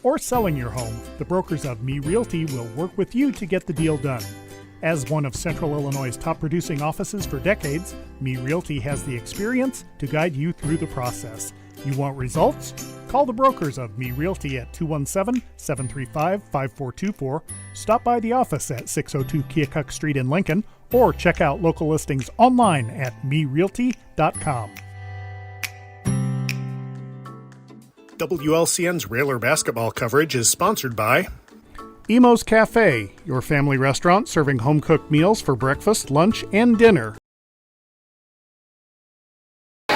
or selling your home, the brokers of Me Realty will work with you to get the deal done. As one of Central Illinois' top producing offices for decades, Me Realty has the experience to guide you through the process. You want results? Call the brokers of Me Realty at 217-735-5424, stop by the office at 602 Keokuk Street in Lincoln, or check out local listings online at merealty.com. WLCN's Railer basketball coverage is sponsored by Emo's Cafe, your family restaurant serving home-cooked meals for breakfast, lunch, and dinner.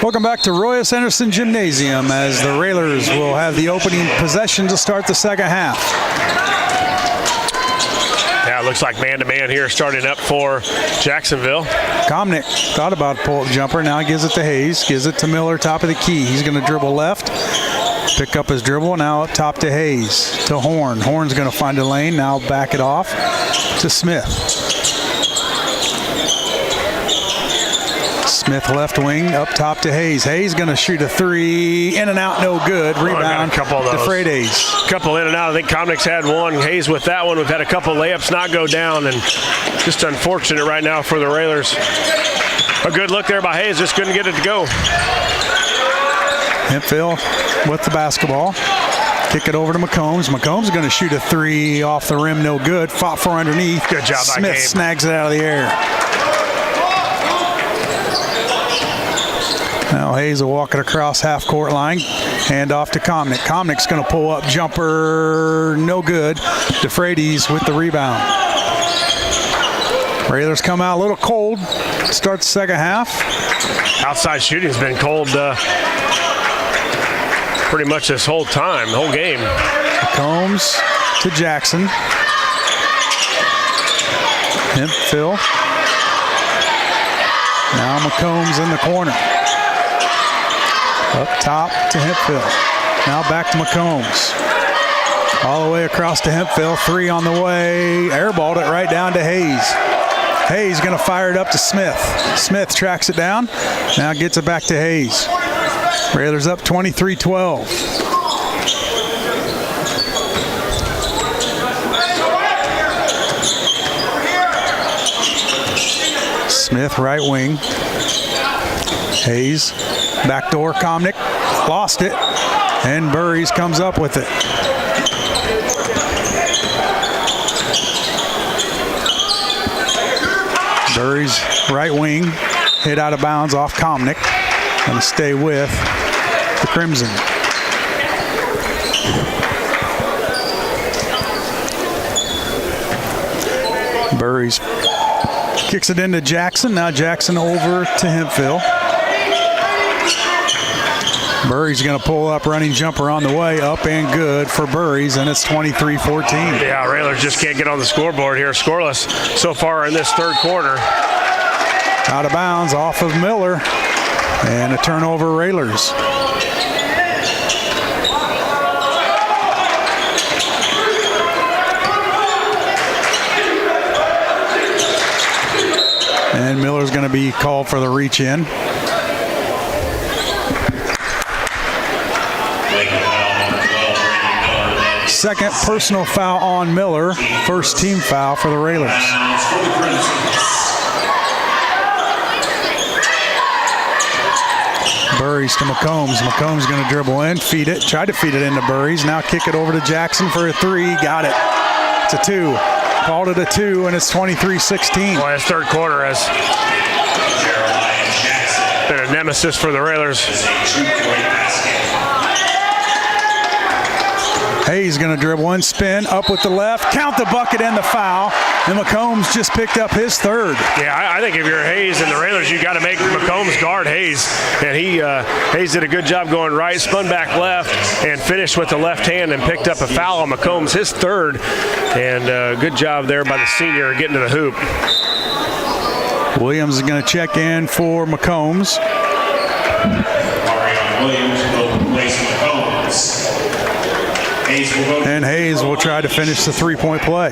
Welcome back to Royce Anderson Gymnasium as the Railers will have the opening possession to start the second half. Yeah, it looks like man-to-man here starting up for Jacksonville. Komnick thought about a pull-up jumper. Now he gives it to Hayes. Gives it to Miller, top of the key. He's going to dribble left. Pick up his dribble. Now up top to Hayes. To Horn. Horn's going to find a lane. Now back it off to Smith. Smith left wing, up top to Hayes. Hayes going to shoot a three, in and out, no good. Rebound, to Hayes. Couple in and out. I think Komnick's had one. Hayes with that one. We've had a couple layups not go down, and just unfortunate right now for the Railers. A good look there by Hayes, just couldn't get it to go. Hemphill with the basketball. Kick it over to McCombs. McCombs going to shoot a three off the rim, no good. Fought for underneath. Good job by Smith Gabe. Snags it out of the air. Now Hayes will walk it across half-court line. Hand off to Komnick. Komnick's going to pull up jumper. No good. DeFreitas with the rebound. Railers come out a little cold. Start the second half. Outside shooting's been cold pretty much this whole time, the whole game. Combs to Jackson. Hemphill. Now McCombs in the corner. Up top to Hemphill. Now back to McCombs. All the way across to Hemphill. Three on the way. Airballed it right down to Hayes. Hayes going to fire it up to Smith. Smith tracks it down. Now gets it back to Hayes. Railers up 23-12. Smith right wing. Hayes, backdoor Komnick, lost it, and Burries comes up with it. Burries right wing, hit out of bounds off Komnick, and stay with the Crimson. Burries kicks it into Jackson. Now Jackson over to Hemphill. Burries going to pull up, running jumper on the way, up and good for Burries, and it's 23-14. Yeah, Railers just can't get on the scoreboard here. Scoreless so far in this third quarter. Out of bounds off of Miller, and a turnover Railers. And Miller's going to be called for the reach in. Second personal foul on Miller. First team foul for the Railers. Burries to McCombs. McCombs going to dribble in, feed it, tried to feed it into Burries. Now kick it over to Jackson for a three. Got it. It's a two. Called it a two, and it's 23-16. Boy, this third quarter has been a nemesis for the Railers. Hayes going to dribble one, spin, up with the left, count the bucket and the foul, and McCombs just picked up his third. Yeah, I think if you're Hayes and the Railers, you got to make McCombs guard Hayes. And Hayes did a good job going right, spun back left, and finished with the left hand and picked up a foul on McCombs, his third. And good job there by the senior getting to the hoop. Williams is going to check in for McCombs. Williams will replace McCombs. And Hayes will try to finish the three-point play.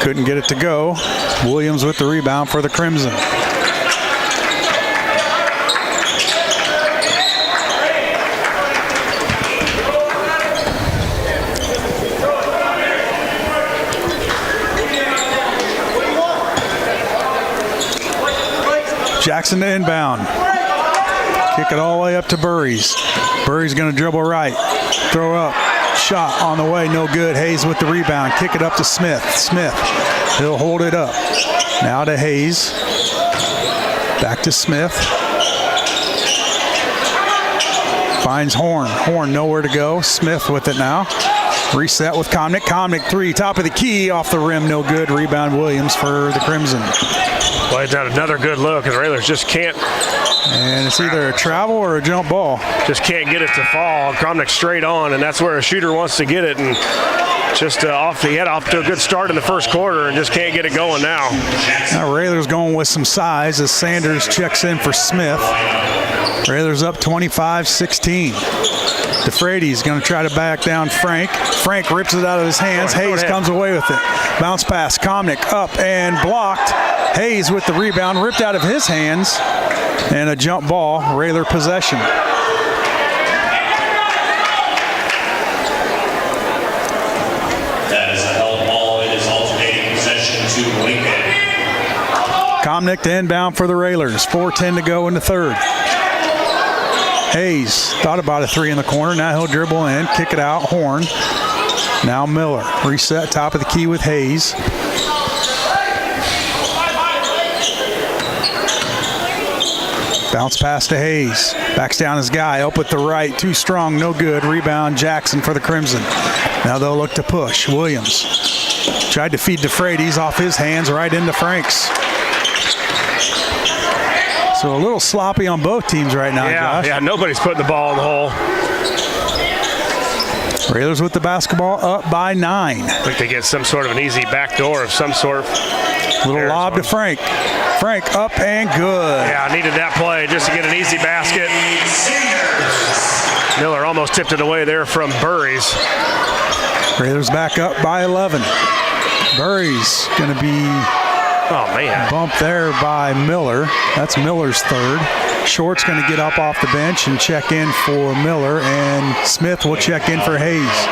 Couldn't get it to go. Williams with the rebound for the Crimson. Jackson to inbound. Kick it all the way up to Burries. Burries going to dribble right. Throw up. Shot on the way, no good. Hayes with the rebound. Kick it up to Smith. Smith, he'll hold it up. Now to Hayes. Back to Smith. Finds Horn. Horn nowhere to go. Smith with it now. Reset with Comnick. Comnick three, top of the key, off the rim, no good. Rebound Williams for the Crimson. Well, it's not another good look, and the Railers just can't. And it's either a travel or a jump ball. Just can't get it to fall. Comnick straight on, and that's where a shooter wants to get it. And just he had off to a good start in the first quarter and just can't get it going now. Now Railers going with some size as Sanders checks in for Smith. Railers up 25-16. DeFrady's going to try to back down Frank. Frank rips it out of his hands. Hayes comes away with it. Bounce pass. Comnick up and blocked. Hayes with the rebound, ripped out of his hands. And a jump ball, Railer possession. That is a held ball. It is alternating possession to Lincoln. Comnick to inbound for the Railers. 4:10 to go in the third. Hayes thought about a three in the corner. Now he'll dribble in, kick it out. Horn. Now Miller. Reset, top of the key with Hayes. Bounce pass to Hayes. Backs down his guy. Up with the right. Too strong. No good. Rebound Jackson for the Crimson. Now they'll look to push. Williams tried to feed DeFrady's off his hands right into Frank's. So a little sloppy on both teams right now, Josh. Yeah, nobody's putting the ball in the hole. Railers with the basketball up by 9. I think they get some sort of an easy backdoor of some sort. Little lob to Frank. Frank up and good. Yeah, I needed that play just to get an easy basket. Miller almost tipped it away there from Burries. Railers back up by 11. Burries going to be bumped there by Miller. That's Miller's third. Short's going to get up off the bench and check in for Miller, and Smith will check in for Hayes.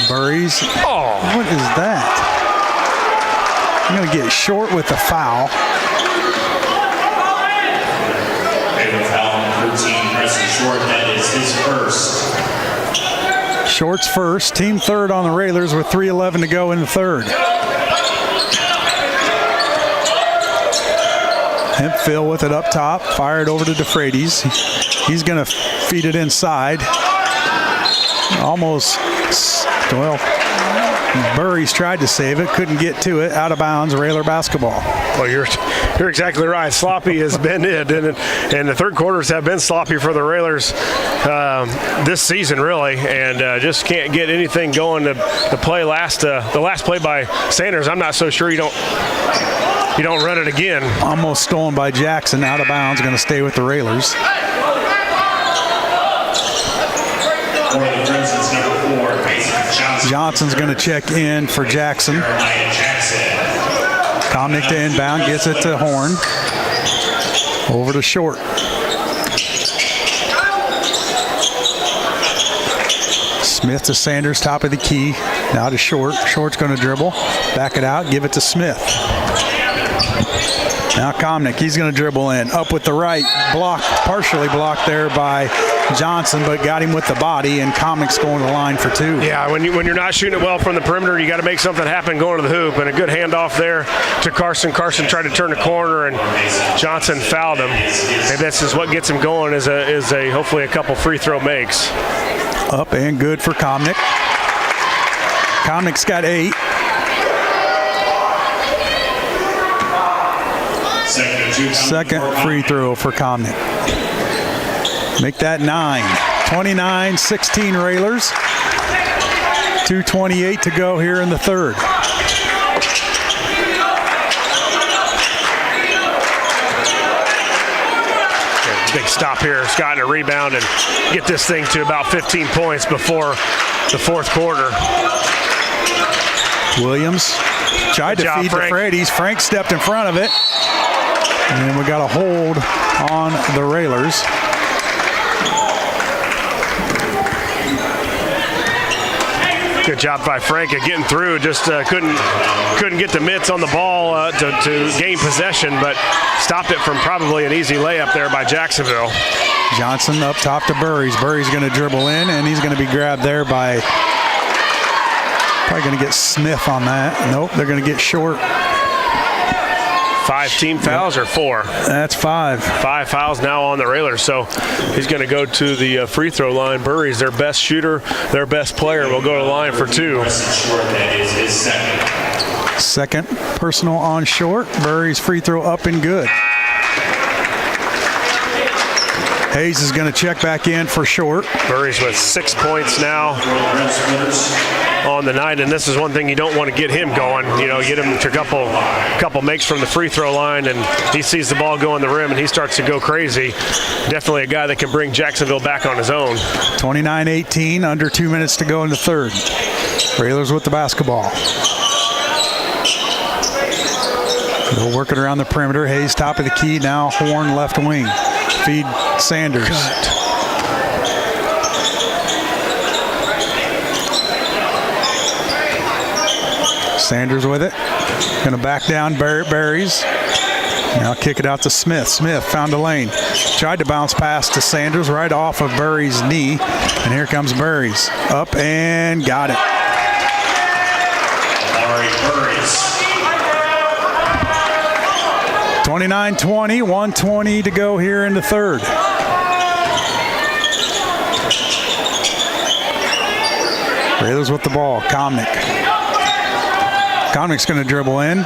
Burries. Oh, what is that? I'm going to get Short with the foul. Short, that is his first. Short's first, team third on the Railers with 3:11 to go in the third. Hemphill with it up top, fired over to DeFrady's. He's going to feed it inside. Almost, well, Burries tried to save it, couldn't get to it. Out of bounds, Railer basketball. Well, you're exactly right. Sloppy has been it, and the third quarters have been sloppy for the Railers this season, really, and just can't get anything going. The last play by Sanders, I'm not so sure you don't run it again. Almost stolen by Jackson, out of bounds, going to stay with the Railers. Johnson's going to check in for Jackson. Comnick to inbound, gets it to Horn. Over to Short. Smith to Sanders, top of the key. Now to Short. Short's going to dribble. Back it out, give it to Smith. Now Comnick, he's going to dribble in. Up with the right. Blocked, partially blocked there by Johnson, but got him with the body, and Comnick's going to the line for two. Yeah, when you're not shooting it well from the perimeter, you got to make something happen going to the hoop, and a good handoff there to Carson. Carson tried to turn the corner, and Johnson fouled him. And this is what gets him going, is a hopefully a couple free throw makes. Up and good for Comnick. Comnick's got 8. Second free throw for Comnick. Make that 9. 29-16 Railers. 2:28 to go here in the third. Big stop here. Scott in a rebound and get this thing to about 15 points before the fourth quarter. Williams tried to feed DeFrady's. Frank stepped in front of it. And we got a hold on the Railers. Good job by Frank at getting through. Just couldn't get the mitts on the ball to gain possession, but stopped it from probably an easy layup there by Jacksonville. Johnson up top to Burries. Burries going to dribble in, and he's going to be grabbed there by, probably going to get Smith on that. Nope, they're going to get Short. 5 team fouls or 4? That's 5. 5 fouls now on the Railers, so he's going to go to the free throw line. Burries, their best shooter, their best player, will go to the line for 2. That is his Second personal on Short. Burries free throw up and good. Hayes is going to check back in for Short. Burries with 6 points now on the night, and this is one thing you don't want to get him going. You know, get him to a couple makes from the free throw line, and he sees the ball go in the rim, and he starts to go crazy. Definitely a guy that can bring Jacksonville back on his own. 29-18, under 2 minutes to go in the third. Railers with the basketball. They'll work it around the perimeter. Hayes top of the key, now Horn left wing. Feed Sanders. Sanders with it. Going to back down Berries. Now kick it out to Smith. Smith found a lane. Tried to bounce pass to Sanders right off of Berries' knee. And here comes Berries. Up and got it. Burries. 29-20, 1:20 to go here in the third. Railers with the ball. Komnick. Komnick's going to dribble in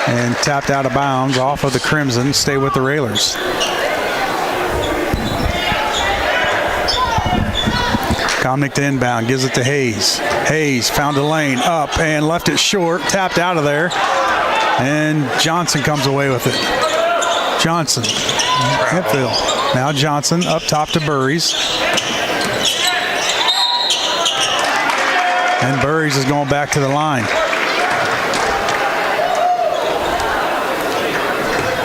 and tapped out of bounds off of the Crimson. Stay with the Railers. Komnick to inbound. Gives it to Hayes. Hayes found a lane up and left it short. Tapped out of there. And Johnson comes away with it. Johnson, Hemphill. Now Johnson up top to Burries. And Burries is going back to the line.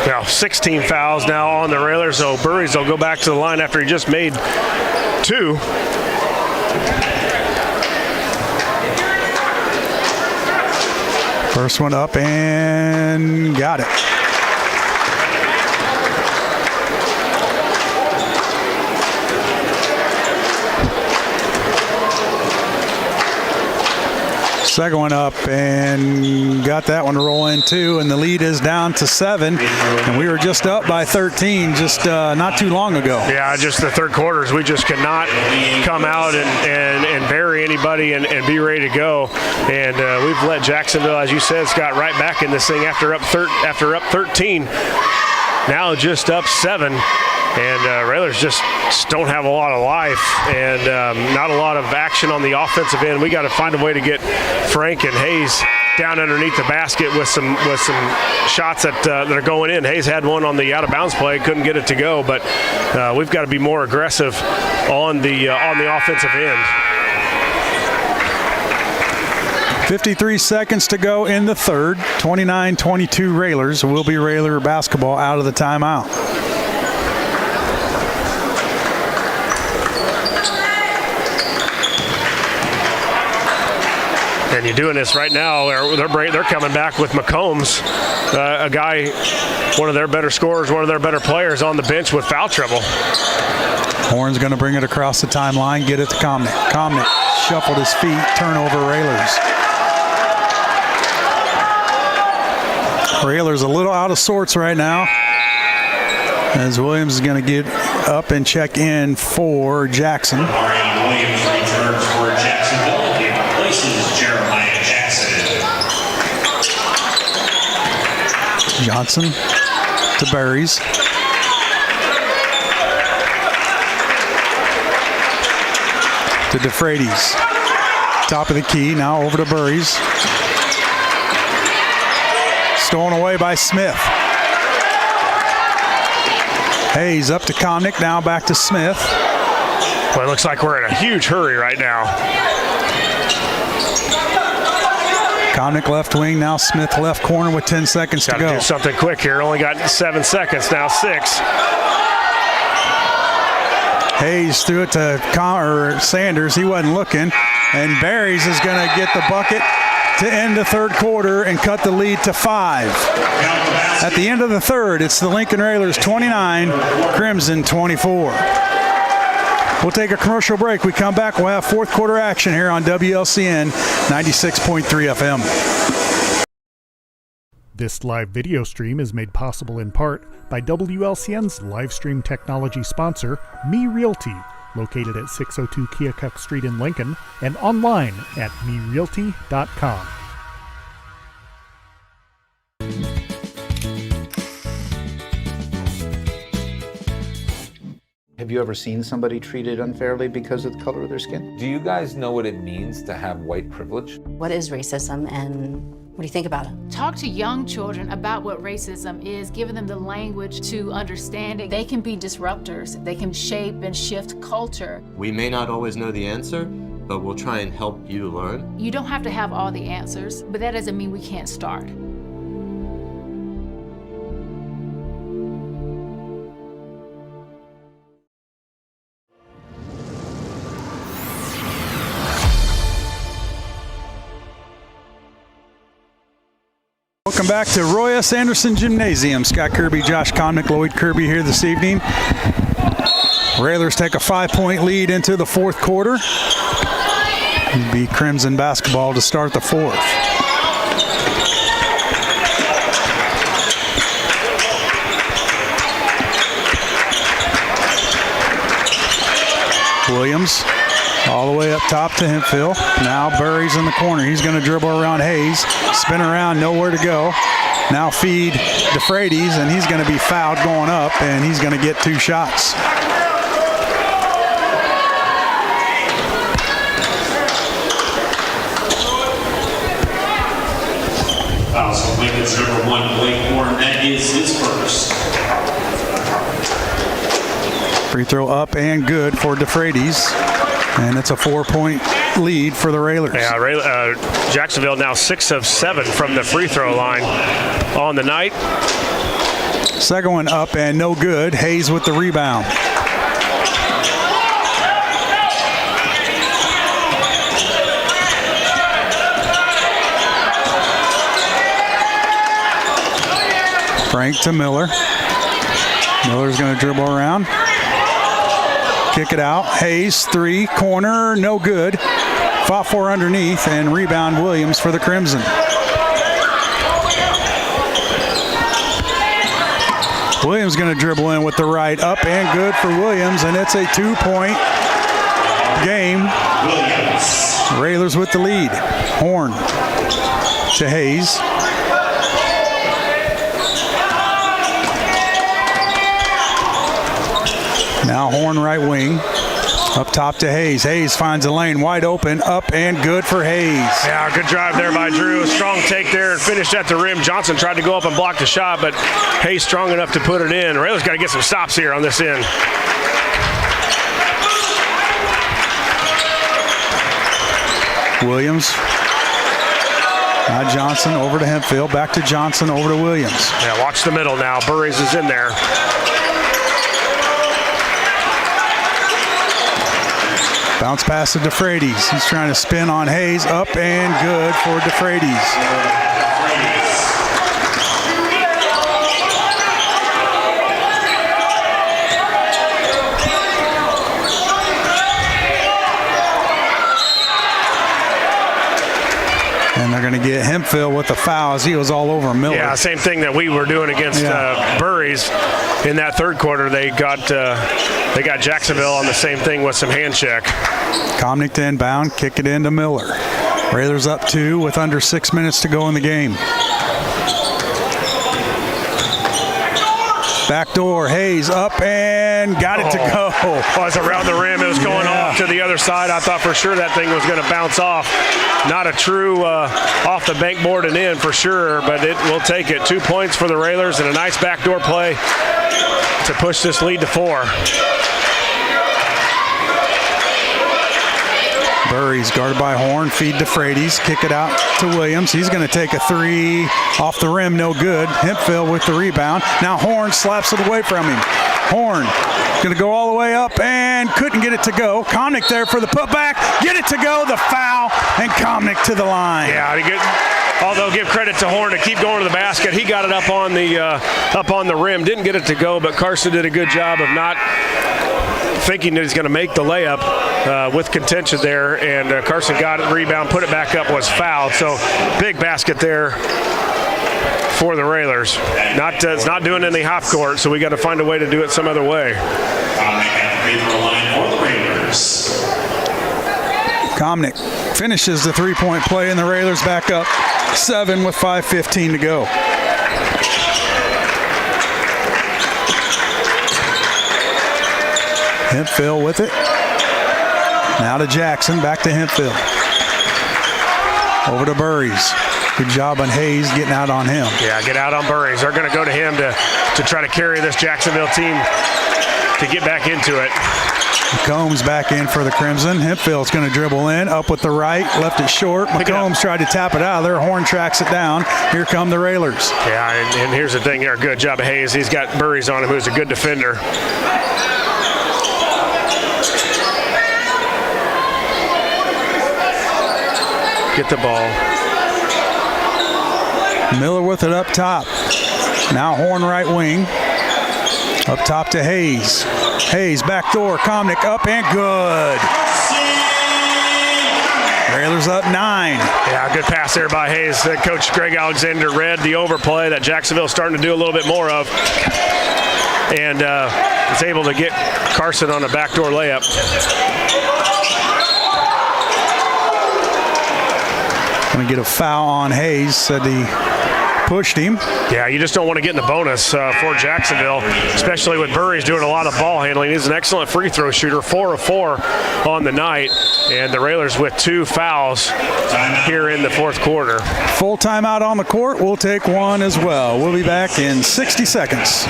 Now 16 fouls now on the Railers, so Burries will go back to the line after he just made 2. First one up and got it. Second one up and got that one rolling too, and the lead is down to 7. And we were just up by 13 just not too long ago. Yeah, just the third quarters, we just could not come out and bury anybody and be ready to go. And we've let Jacksonville, as you said, Scott, right back in this thing after up 13. Now just up 7. And Railers just don't have a lot of life and not a lot of action on the offensive end. We got to find a way to get Frank and Hayes down underneath the basket with some shots that are going in. Hayes had one on the out of bounds play, couldn't get it to go, but we've got to be more aggressive on the offensive end. 53 seconds to go in the third. 29-22 Railers. Will be Railer basketball out of the timeout. And you're doing this right now. They're coming back with McCombs, a guy, one of their better scorers, one of their better players on the bench with foul trouble. Horn's going to bring it across the timeline, get it to Komnick. Komnick shuffled his feet, turnover Railers. Railers a little out of sorts right now, as Williams is going to get up and check in for Jackson. Williams returns for Jacksonville. He replaces Jeremiah Jackson. Johnson to Berries. To DeFreitas. Top of the key, now over to Burries. Stolen away by Smith. Hayes up to Komnick, now back to Smith. Well, it looks like we're in a huge hurry right now. Komnick left wing, now Smith left corner with 10 seconds to go. Got to do something quick here. Only got 7 seconds, now 6. Hayes threw it to Sanders. He wasn't looking. And Berries is going to get the bucket to end the third quarter and cut the lead to 5. At the end of the third, it's the Lincoln Railers 29, Crimson 24. We'll take a commercial break. We come back, we'll have fourth quarter action here on WLCN 96.3 FM. This live video stream is made possible in part by WLCN's live stream technology sponsor, Me Realty, located at 602 Keokuk Street in Lincoln and online at merealty.com. Have you ever seen somebody treated unfairly because of the color of their skin? Do you guys know what it means to have white privilege? What is racism and what do you think about it? Talk to young children about what racism is, giving them the language to understand it. They can be disruptors. They can shape and shift culture. We may not always know the answer, but we'll try and help you learn. You don't have to have all the answers, but that doesn't mean we can't start. Welcome back to Roy S. Anderson Gymnasium. Scott Kirby, Josh Connick, Lloyd Kirby here this evening. Railers take a 5-point lead into the fourth quarter. It'll be Crimson basketball to start the fourth. Williams all the way up top to Hemphill. Now Burry's in the corner. He's going to dribble around Hayes. Spin around, nowhere to go. Now feed DeFreitas, and he's going to be fouled going up, and he's going to get 2 shots. Fouls on Lincoln's number 1, Blake Horn. That is his first. Free throw up and good for DeFreitas. And it's a 4-point lead for the Railers. Yeah, Jacksonville now 6 of 7 from the free throw line on the night. Second one up and no good. Hayes with the rebound. Frank to Miller. Miller's going to dribble around. Kick it out. Hayes, 3, corner, no good. Fought for underneath, and rebound Williams for the Crimson. Williams going to dribble in with the right, up and good for Williams, and it's a 2-point game. Railers with the lead. Horn to Hayes. Now Horn right wing. Up top to Hayes. Hayes finds a lane wide open. Up and good for Hayes. Yeah, good drive there by Drew. Strong take there and finished at the rim. Johnson tried to go up and block the shot, but Hayes strong enough to put it in. Railers got to get some stops here on this end. Williams. Now Johnson over to Hemphill. Back to Johnson, over to Williams. Yeah, watch the middle now. Burries is in there. Bounce pass to DeFreitas. He's trying to spin on Hayes. Up and good for DeFreitas. And they're going to get Hemphill with the fouls. He was all over Miller. Yeah, same thing that we were doing against Burries in that third quarter. They got Jacksonville on the same thing with some hand check. Comnick to inbound, kick it into Miller. Railers up 2 with under 6 minutes to go in the game. Backdoor, Hayes up and got it to go. Was around the rim. It was going off to the other side. I thought for sure that thing was going to bounce off. Not a true off the bankboard and in for sure, but it will take it. 2 points for the Railers and a nice backdoor play to push this lead to 4. Burry's guarded by Horn, feed to DeFreitas, kick it out to Williams. He's going to take a 3 off the rim, no good. Hemphill with the rebound. Now Horn slaps it away from him. Horn going to go all the way up and couldn't get it to go. Comnick there for the putback. Get it to go. The foul, and Comnick to the line. Yeah, although give credit to Horn to keep going to the basket. He got it up on the rim. Didn't get it to go, but Carson did a good job of not thinking that he's going to make the layup with contention there, and Carson got it, rebound, put it back up, was fouled. So big basket there for the Railers. It's not doing it in the half court, so we got to find a way to do it some other way. Comnick finishes the three-point play, and the Railers back up 7 with 5:15 to go. Hemphill with it. Now to Jackson, back to Hemphill. Over to Burries. Good job on Hayes getting out on him. Yeah, get out on Burries. They're going to go to him to try to carry this Jacksonville team to get back into it. McCombs back in for the Crimson. Hempfield's going to dribble in, up with the right, left it short. McCombs tried to tap it out of there. Horn tracks it down. Here come the Railers. Yeah, and here's the thing here. Good job of Hayes. He's got Burries on him, who's a good defender. Get the ball. Miller with it up top. Now Horn right wing. Up top to Hayes. Hayes back door. Comnick up and good. Railers up 9. Yeah, good pass there by Hayes. Coach Greg Alexander read the overplay that Jacksonville's starting to do a little bit more of, and is able to get Carson on a backdoor layup. Going to get a foul on Hayes. Said he pushed him. Yeah, you just don't want to get in the bonus for Jacksonville, especially with Burries doing a lot of ball handling. He's an excellent free throw shooter, 4 of 4 on the night, and the Railers with 2 fouls here in the fourth quarter. Full timeout on the court. We'll take one as well. We'll be back in 60 seconds.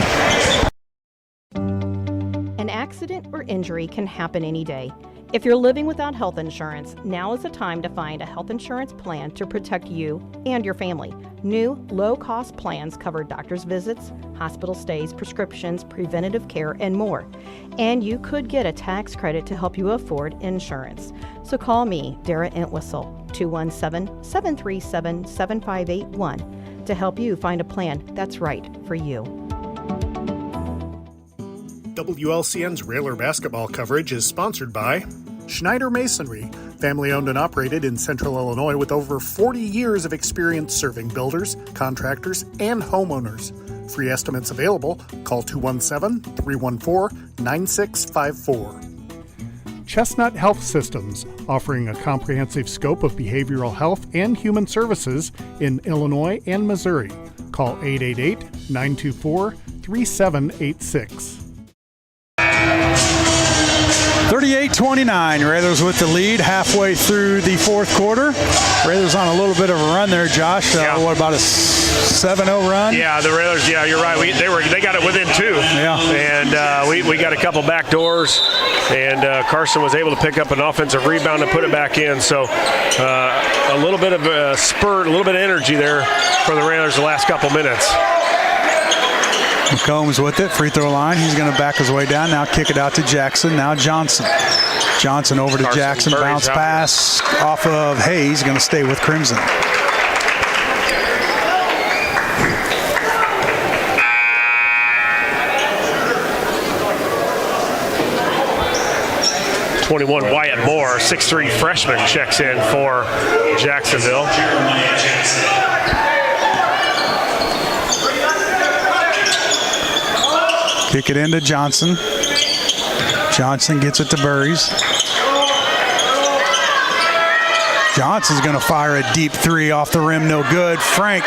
An accident or injury can happen any day. If you're living without health insurance, now is the time to find a health insurance plan to protect you and your family. New, low-cost plans cover doctor's visits, hospital stays, prescriptions, preventative care, and more. And you could get a tax credit to help you afford insurance. So call me, Dara Entwistle, 217-737-7581 to help you find a plan that's right for you. WLCN's Railer basketball coverage is sponsored by Schneider Masonry, family-owned and operated in Central Illinois with over 40 years of experience serving builders, contractors, and homeowners. Free estimates available. Call 217-314-9654. Chestnut Health Systems, offering a comprehensive scope of behavioral health and human services in Illinois and Missouri. Call 888-924-3786. 38-29, Railers with the lead halfway through the fourth quarter. Railers on a little bit of a run there, Josh. What about a 7-0 run? Yeah, the Railers. Yeah, you're right. They got it within 2. Yeah, and we got a couple back doors, and Carson was able to pick up an offensive rebound and put it back in. So a little bit of a spurt, a little bit of energy there for the Railers the last couple minutes. McCombs with it, free throw line. He's going to back his way down. Now kick it out to Jackson. Now Johnson. Johnson over to Carson, Jackson. Burries Bounce out. pass off of Hayes. Going to stay with Crimson. .21 Wyatt Moore, 6'3" freshman, checks in for Jacksonville. Kick it into Johnson. Johnson gets it to Burries. Johnson's going to fire a deep 3 off the rim. No good. Frank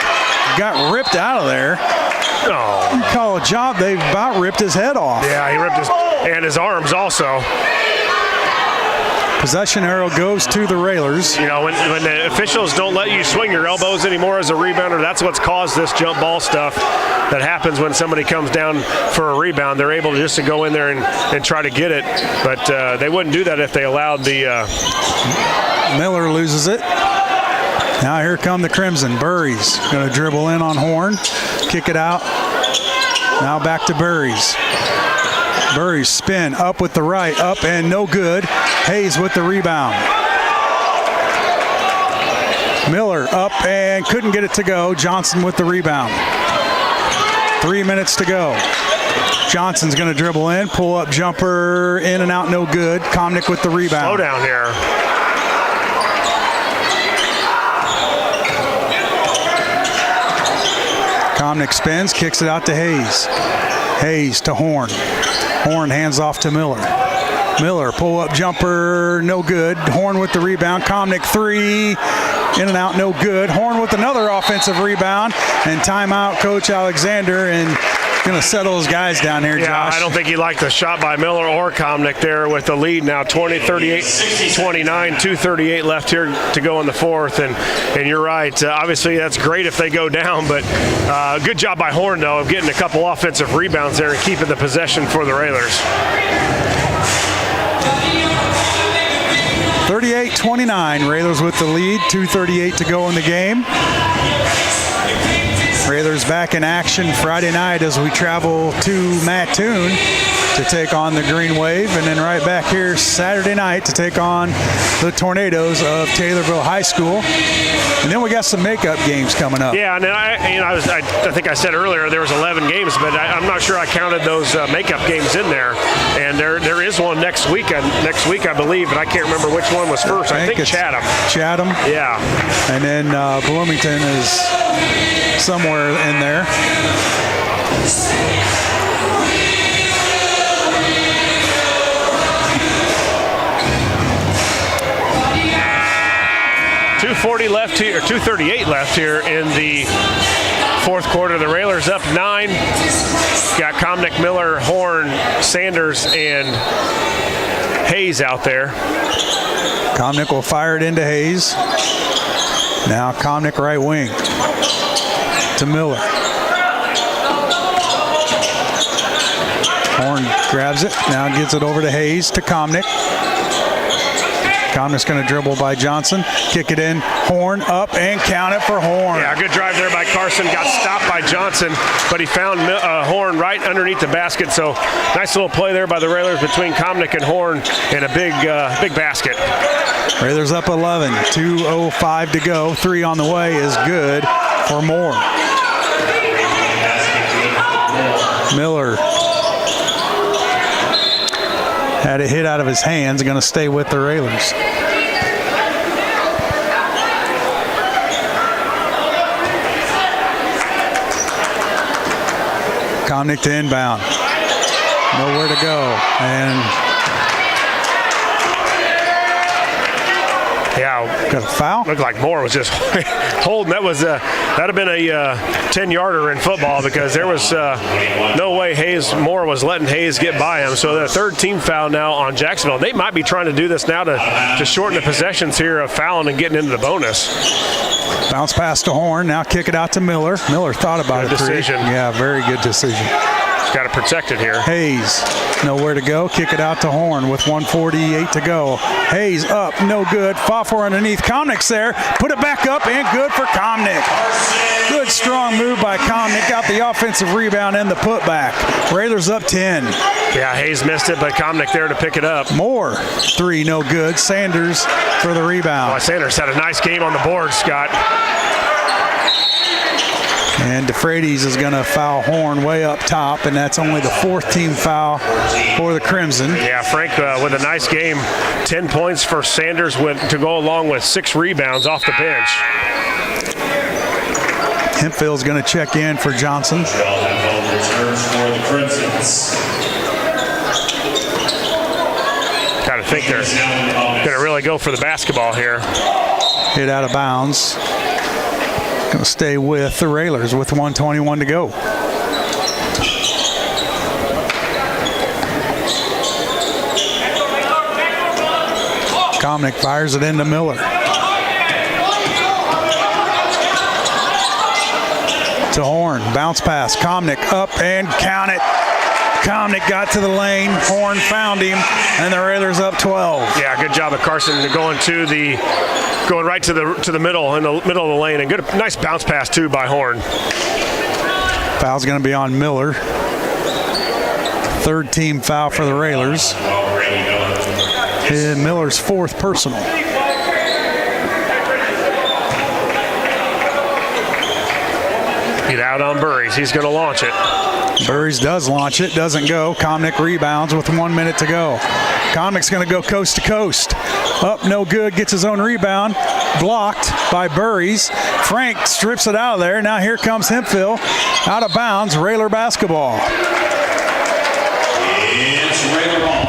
got ripped out of there. Oh. You call a job. They about ripped his head off. Yeah, he ripped his arms also. Possession arrow goes to the Railers. You know, when the officials don't let you swing your elbows anymore as a rebounder, that's what's caused this jump ball stuff that happens when somebody comes down for a rebound. They're able to go in there and try to get it, but they wouldn't do that if they allowed the... Miller loses it. Now here come the Crimson. Burries going to dribble in on Horn. Kick it out. Now back to Burries. Burry's spin up with the right, up and no good. Hayes with the rebound. Miller up and couldn't get it to go. Johnson with the rebound. 3 minutes to go. Johnson's going to dribble in, pull up jumper, in and out, no good. Komnick with the rebound. Slow down here. Komnick spins, kicks it out to Hayes. Hayes to Horn. Horn hands off to Miller. Miller, pull up jumper, no good. Horn with the rebound. Komnick three, in and out, no good. Horn with another offensive rebound. And timeout, Coach Alexander, and going to settle his guys down here, Josh. I don't think he liked the shot by Miller or Komnick there with the lead now 20-38-29, 2:38 left here to go in the fourth. And you're right. Obviously, that's great if they go down, but good job by Horn, though, of getting a couple offensive rebounds there and keeping the possession for the Railers. 38-29, Railers with the lead, 2:38 to go in the game. Railers back in action Friday night as we travel to Mattoon to take on the Green Wave, and then right back here Saturday night to take on the Tornadoes of Taylorville High School. And then we got some makeup games coming up. Yeah, and then I think I said earlier there was 11 games, but I'm not sure I counted those makeup games in there. And there is one next week. Next week, I believe, and I can't remember which one was first. I think Chatham. Chatham. Yeah. And then Bloomington is somewhere in there. .240 left here, or 2:38 left here in the fourth quarter. The Railers up 9. Got Komnick, Miller, Horn, Sanders, and Hayes out there. Komnick will fire it into Hayes. Now Komnick right wing to Miller. Horn grabs it, now gets it over to Hayes to Komnick. Komnick's going to dribble by Johnson, kick it in, Horn up and count it for Horn. Yeah, good drive there by Carson, got stopped by Johnson, but he found Horn right underneath the basket, so nice little play there by the Railers between Komnick and Horn, and a big basket. Railers up 11, 2:05 to go, 3 on the way is good for Moore. Miller had a hit out of his hands, going to stay with the Railers. Komnick to inbound. Nowhere to go. And yeah, got a foul. Looked like Moore was just holding. That'd have been a 10-yarder in football, because there was no way Moore was letting Hayes get by him. So the third team foul now on Jacksonville. They might be trying to do this now to shorten the possessions here of fouling and getting into the bonus. Bounce pass to Horn. Now kick it out to Miller. Miller thought about it. Decision. Yeah, very good decision. He's got to protect it here. Hayes, nowhere to go. Kick it out to Horn with 1:48 to go. Hayes up, no good. Fought for underneath. Komnick's there. Put it back up and good for Komnick. Good strong move by Komnick. Got the offensive rebound and the putback. Railers up 10. Yeah, Hayes missed it, but Komnick there to pick it up. Moore, 3, no good. Sanders for the rebound. Well, Sanders had a nice game on the board, Scott. And DeFreitas is going to foul Horn way up top, and that's only the 4th team foul for the Crimson. Yeah, Frank with a nice game. 10 points for Sanders to go along with 6 rebounds off the bench. Hempfield's going to check in for Johnson. Kind of think they're going to really go for the basketball here. Hit out of bounds. Going to stay with the Railers with 1:21 to go. Komnick fires it into Miller. To Horn, bounce pass. Komnick up and count it. Komnick got to the lane. Horn found him, and the Railers up 12. Yeah, good job of Carson going right to the middle, in the middle of the lane, and nice bounce pass too by Horn. Foul's going to be on Miller. Third team foul for the Railers. And Miller's fourth personal. Get out on Burries. He's going to launch it. Burries does launch it, doesn't go. Komnick rebounds with 1 minute to go. Komnick's going to go coast to coast. Up, no good, gets his own rebound. Blocked by Burries. Frank strips it out of there. Now here comes Hemphill. Out of bounds, Railer basketball. It's Railer ball.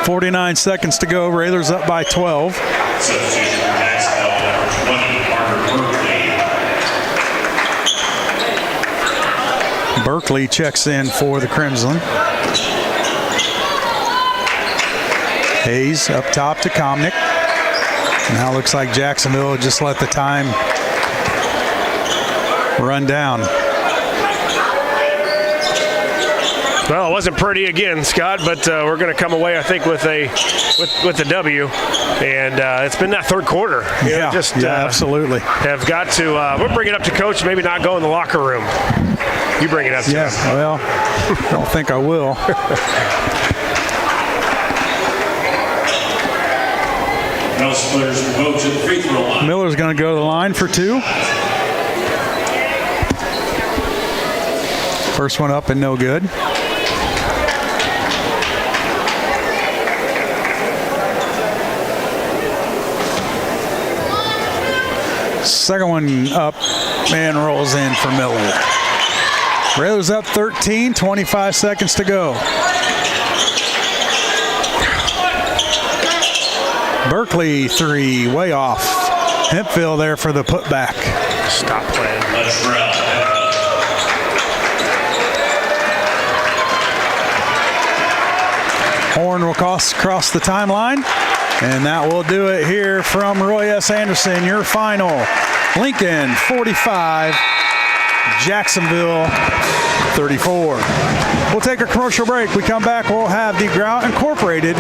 49 seconds to go. Railers up by 12. Substitution for Jacksonville, number 20, Parker Berkeley. Berkeley checks in for the Crimson. Hayes up top to Komnick. Now looks like Jacksonville just let the time run down. Well, it wasn't pretty again, Scott, but we're going to come away, I think, with a W. And it's been that third quarter. Yeah, absolutely. Have got to. We'll bring it up to coach. Maybe not go in the locker room. You bring it up to him. Well, I don't think I will. No splitters will go to the free throw line. Miller's going to go to the line for two. First one up and no good. Second one up and rolls in for Miller. Railers up 13, 25 seconds to go. Berkeley three, way off. Hemphill there for the putback. Stop playing. Horn will cross the timeline. And that will do it here from Roy S. Anderson. Your final, Lincoln 45, Jacksonville 34. We'll take a commercial break. We come back, we'll have the Grout Incorporated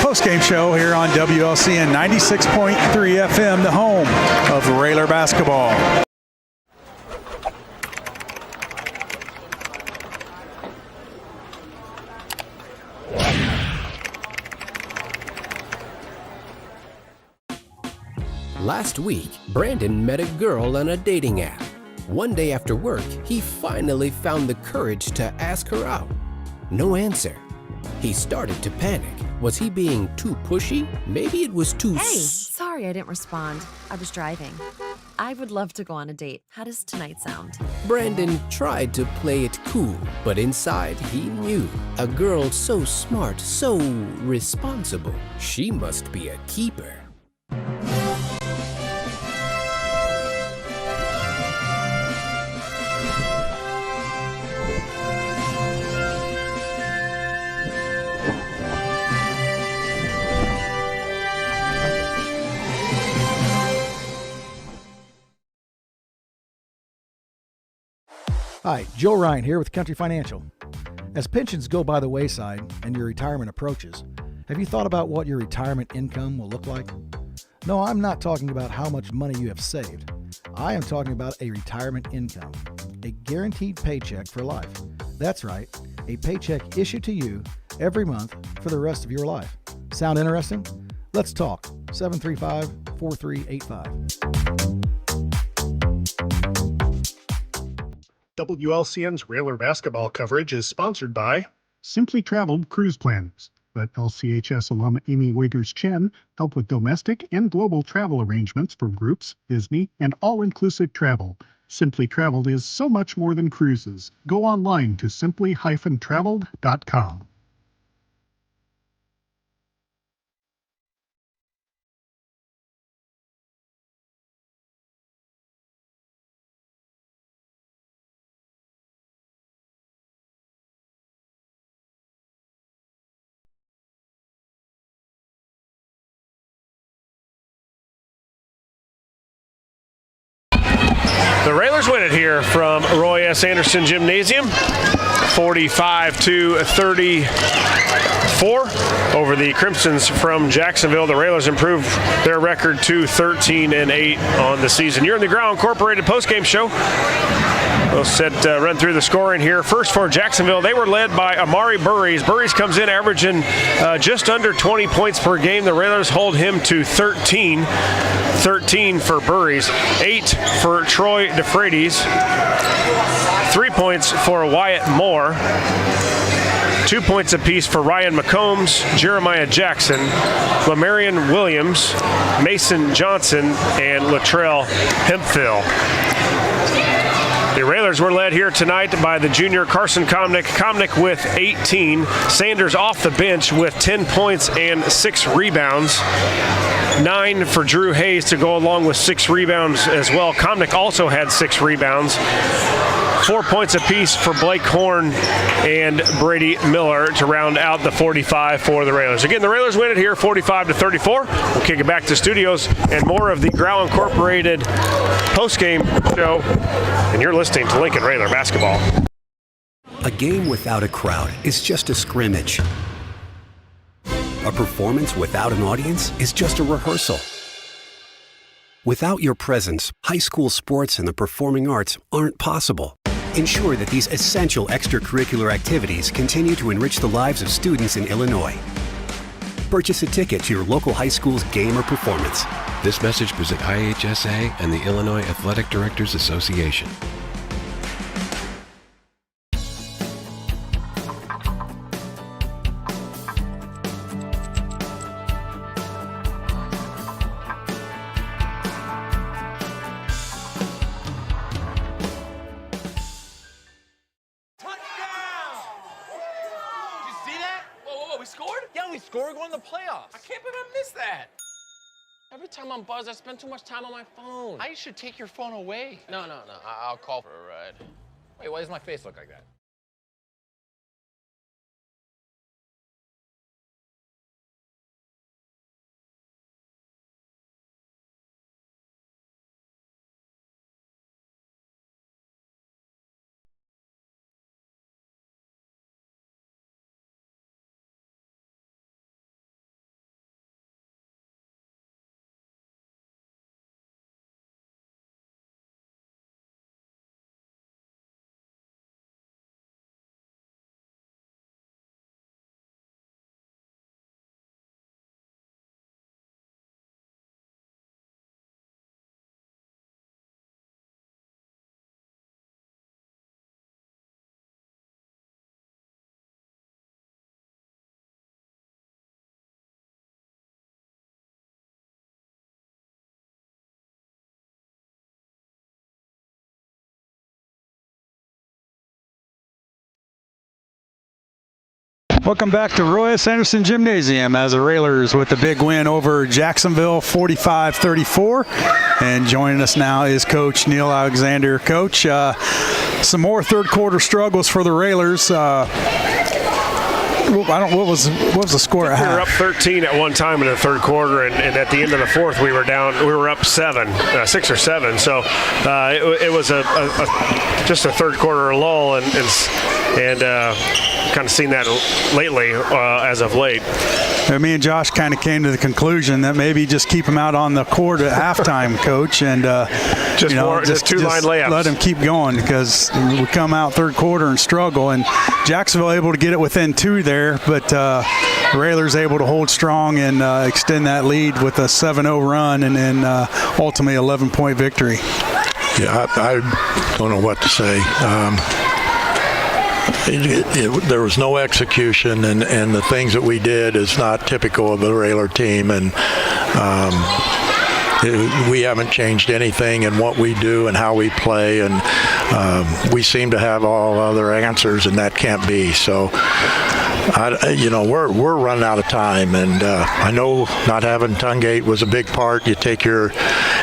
postgame show here on WLCN 96.3 FM, the home of Railer basketball. Last week, Brandon met a girl on a dating app. One day after work, he finally found the courage to ask her out. No answer. He started to panic. Was he being too pushy? Maybe it was too... Hey, sorry I didn't respond. I was driving. I would love to go on a date. How does tonight sound? Brandon tried to play it cool, but inside he knew. A girl so smart, so responsible. She must be a keeper. Hi, Joe Ryan here with Country Financial. As pensions go by the wayside and your retirement approaches, have you thought about what your retirement income will look like? No, I'm not talking about how much money you have saved. I am talking about a retirement income, a guaranteed paycheck for life. That's right, a paycheck issued to you every month for the rest of your life. Sound interesting? Let's talk. 735-4385. WLCN's Railer basketball coverage is sponsored by Simply Traveled Cruise Planners. Let LCHS alum Amy Wiggers-Chen help with domestic and global travel arrangements for groups, Disney, and all-inclusive travel. Simply Traveled is so much more than cruises. Go online to simply-traveled.com. The Railers win it here from Roy S. Anderson Gymnasium, 45-34 over the Crimsons from Jacksonville. The Railers improved their record to 13-8 on the season. You're in the Growl Incorporated postgame show. We'll run through the scoring here. First for Jacksonville, they were led by Amari Burries. Burries comes in averaging just under 20 points per game. The Railers hold him to 13. 13 for Burries, 8 for Troy DeFreitas, 3 points for Wyatt Moore, 2 points apiece for Ryan McCombs, Jeremiah Jackson, Lamarion Williams, Mason Johnson, and Latrell Hemphill. The Railers were led here tonight by the junior Carson Comnick. Comnick with 18. Sanders off the bench with 10 points and 6 rebounds. 9 for Drew Hayes to go along with 6 rebounds as well. Comnick also had 6 rebounds. 4 points apiece for Blake Horn and Brady Miller to round out the 45 for the Railers. Again, the Railers win it here 45-34. We'll kick it back to studios and more of the Growl Incorporated postgame show. And you're listening to Lincoln Railer basketball. A game without a crowd is just a scrimmage. A performance without an audience is just a rehearsal. Without your presence, high school sports and the performing arts aren't possible. Ensure that these essential extracurricular activities continue to enrich the lives of students in Illinois. Purchase a ticket to your local high school's game or performance. This message was at IHSA and the Illinois Athletic Directors Association. Every time I'm buzzed, I spend too much time on my phone. I should take your phone away. No. I'll call for a ride. Wait, why does my face look like that? Welcome back to Roy S. Anderson Gymnasium as the Railers with the big win over Jacksonville 45-34. And joining us now is Coach Neil Alexander. Coach, some more third quarter struggles for the Railers. What was the score at half? We were up 13 at one time in the third quarter, and at the end of the fourth we were up 6 or 7. So it was just a third quarter lull, and kind of seen that lately as of late. Me and Josh kind of came to the conclusion that maybe just keep him out on the court at halftime, Coach, and just two-line layups. Let him keep going, because we come out third quarter and struggle, and Jacksonville able to get it within 2 there, but Railers able to hold strong and extend that lead with a 7-0 run and then ultimately 11-point victory. Yeah, I don't know what to say. There was no execution, and the things that we did is not typical of the Railer team, and we haven't changed anything in what we do and how we play, and we seem to have all other answers, and that can't be. So we're running out of time, and I know not having Tungate was a big part. You take your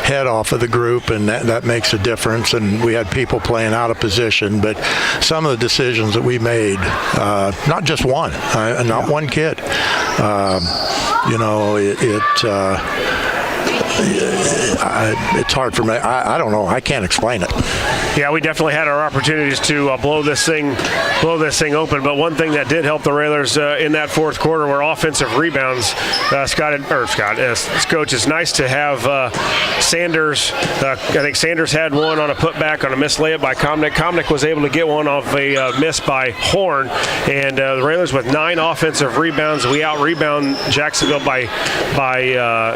head off of the group, and that makes a difference, and we had people playing out of position, but some of the decisions that we made, not just one, it's hard for me. I don't know. I can't explain it. Yeah, we definitely had our opportunities to blow this thing open. But one thing that did help the Railers in that fourth quarter were offensive rebounds. Coach, it's nice to have Sanders. I think Sanders had one on a putback on a missed layup by Komnick. Komnick was able to get one off a miss by Horn. And the Railers with 9 offensive rebounds. We out-rebound Jacksonville by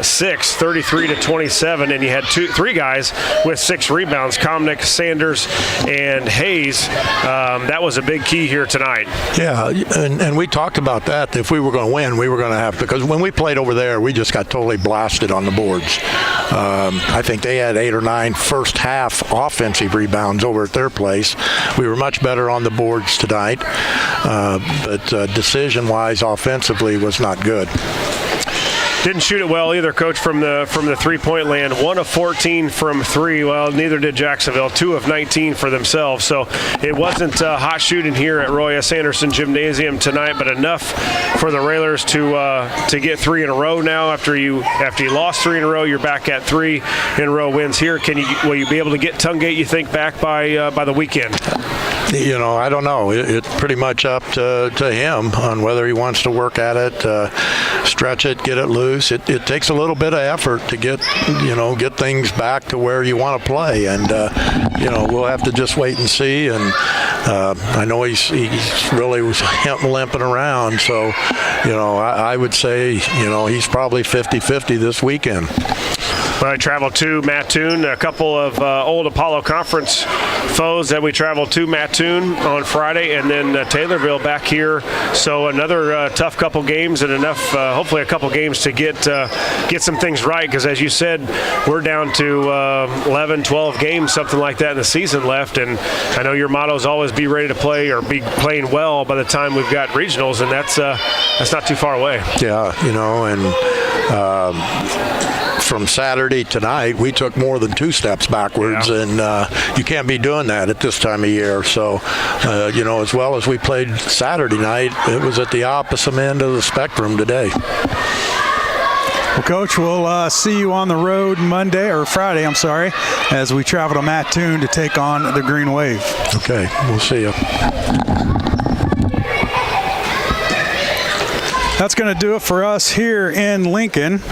6, 33-27. And you had 3 guys with 6 rebounds, Komnick, Sanders, and Hayes. That was a big key here tonight. Yeah, and we talked about that. If we were going to win, we were going to have, because when we played over there, we just got totally blasted on the boards. I think they had 8 or 9 first half offensive rebounds over at their place. We were much better on the boards tonight, but decision-wise, offensively was not good. Didn't shoot it well either, Coach, from the 3-point land. 1 of 14 from 3. Well, neither did Jacksonville. 2 of 19 for themselves. So it wasn't hot shooting here at Roy S. Anderson Gymnasium tonight, but enough for the Railers to get 3 in a row now. After you lost 3 in a row, you're back at 3 in a row wins here. Will you be able to get Tungate, you think, back by the weekend? You know, I don't know. It's pretty much up to him on whether he wants to work at it, stretch it, get it loose. It takes a little bit of effort to get things back to where you want to play, and we'll have to just wait and see. And I know he's really was limping around, so I would say he's probably 50-50 this weekend. Well, I traveled to Mattoon, a couple of old Apollo Conference foes that we traveled to Mattoon on Friday, and then Taylorville back here. So another tough couple games, and enough, hopefully a couple games to get some things right, because as you said, we're down to 11, 12 games, something like that in the season left, and I know your motto is always be ready to play or be playing well by the time we've got regionals, and that's not too far away. Yeah, from Saturday tonight, we took more than 2 steps backwards, and you can't be doing that at this time of year. So, as well as we played Saturday night, it was at the opposite end of the spectrum today. Well, Coach, we'll see you on the road Friday, as we travel to Mattoon to take on the Green Wave. Okay, we'll see you. That's going to do it for us here in Lincoln.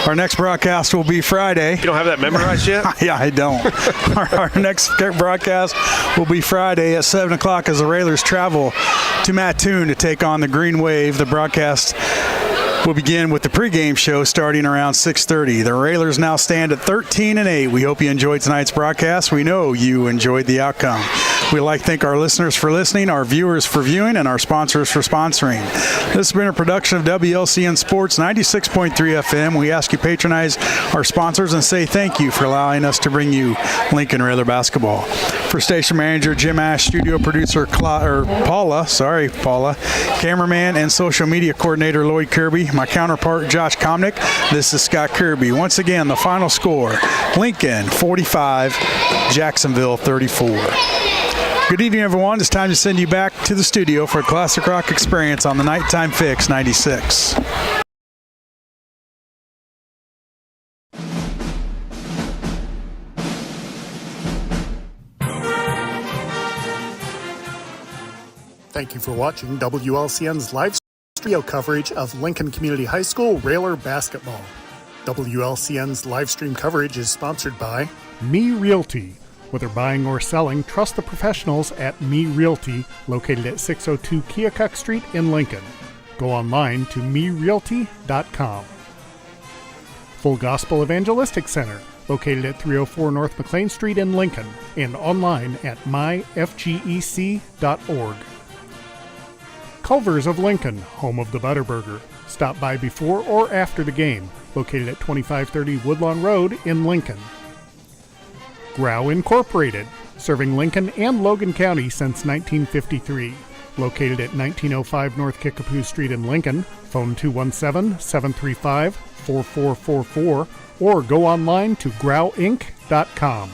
Our next broadcast will be Friday. You don't have that memorized yet? Yeah, I don't. Our next broadcast will be Friday at 7 o'clock as the Railers travel to Mattoon to take on the Green Wave. The broadcast will begin with the pregame show starting around 6:30. The Railers now stand at 13-8. We hope you enjoyed tonight's broadcast. We know you enjoyed the outcome. We'd like to thank our listeners for listening, our viewers for viewing, and our sponsors for sponsoring. This has been a production of WLCN Sports 96.3 FM. We ask you patronize our sponsors and say thank you for allowing us to bring you Lincoln Railer basketball. For station manager Jim Ash, studio producer Paula, cameraman and social media coordinator Lloyd Kirby, my counterpart Josh Komnick, this is Scott Kirby. Once again, the final score, Lincoln 45, Jacksonville 34. Good evening, everyone. It's time to send you back to the studio for a classic rock experience on the Nighttime Fix 96. Thank you for watching WLCN's live studio coverage of Lincoln Community High School Railer basketball. WLCN's live stream coverage is sponsored by Me Realty. Whether buying or selling, trust the professionals at Me Realty, located at 602 Keokuk Street in Lincoln. Go online to merealty.com. Full Gospel Evangelistic Center, located at 304 North McLean Street in Lincoln, and online at myfgec.org. Culver's of Lincoln, home of the Butterburger. Stop by before or after the game, located at 2530 Woodlawn Road in Lincoln. Grau Incorporated, serving Lincoln and Logan County since 1953. Located at 1905 North Kickapoo Street in Lincoln. Phone 217-735-4444 or go online to grauinc.com.